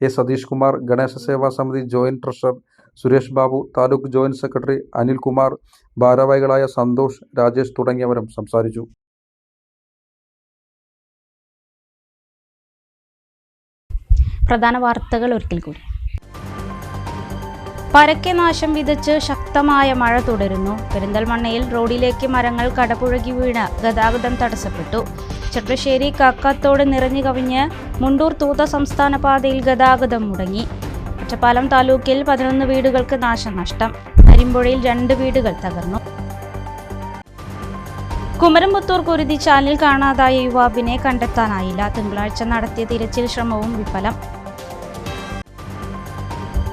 B: A സതീഷ് കുമാർ, ഗണേശ സേവാ സമിതി joint treasurer Suresh Babu, taluk joint secretary Anilkumar, ഭാരവാഹികളായ സന്തോഷ്, രാജേഷ് തുടങ്ങിയവരും സംസാരിച്ചു.
A: പ്രധാന വാർത്തകൾ ഒരിക്കൽ കൂടി. പരക്കെ നാശം വിതച്ച് ശക്തമായ മഴ തുടരുന്നു. പെരിന്തൽമണ്ണയിൽ റോഡിലേക്ക് മരങ്ങൾ കടപുഴകി വീണ് ഗതാഗതം തടസ്സപ്പെട്ടു. ചെർപ്പശ്ശേരി കാക്കാത്തോട് നിറഞ്ഞു കവിഞ്ഞ് മുണ്ടൂർ തൂത സംസ്ഥാന പാതയിൽ ഗതാഗതം മുടങ്ങി. ഒറ്റപ്പാലം താലൂക്കിൽ 11 വീടുകൾക്ക് നാശനഷ്ടം. അരിമ്പുഴയിൽ 2 വീടുകൾ തകർന്നു. കുമരംപുത്തൂർ കുരുതിച്ചാലിൽ കാണാതായ യുവാവിനെ കണ്ടെത്താനായില്ല. തിങ്കളാഴ്ച നടത്തിയ തിരച്ചിൽ ശ്രമവും വിഫലം.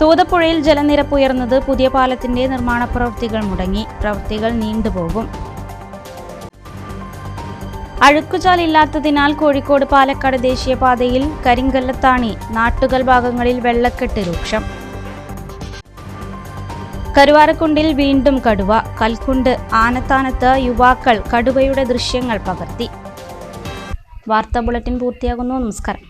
A: തൂതപ്പുഴയിൽ ജലനിരപ്പ് ഉയർന്നത്. പുതിയ പാലത്തിന്റെ നിർമ്മാണ പ്രവൃത്തികൾ മുടങ്ങി. പ്രവൃത്തികൾ നീണ്ടുപോകും. അഴുക്കുചാലില്ലാത്തതിനാൽ കോഴിക്കോട് പാലക്കാട് ദേശീയപാതയിൽ കരിങ്കല്ലത്താണി നാട്ടുകൽ ഭാഗങ്ങളിൽ വെള്ളക്കെട്ട് രൂക്ഷം. കരുവാരക്കുണ്ടിൽ വീണ്ടും കടുവ. കൽക്കുണ്ട് ആനത്താനത്ത് യുവാക്കൾ കടുവയുടെ ദൃശ്യങ്ങൾ പകർത്തി. വാർത്താ ബുള്ളറ്റിൻ പൂർത്തിയാകുന്നു. നമസ്കാരം.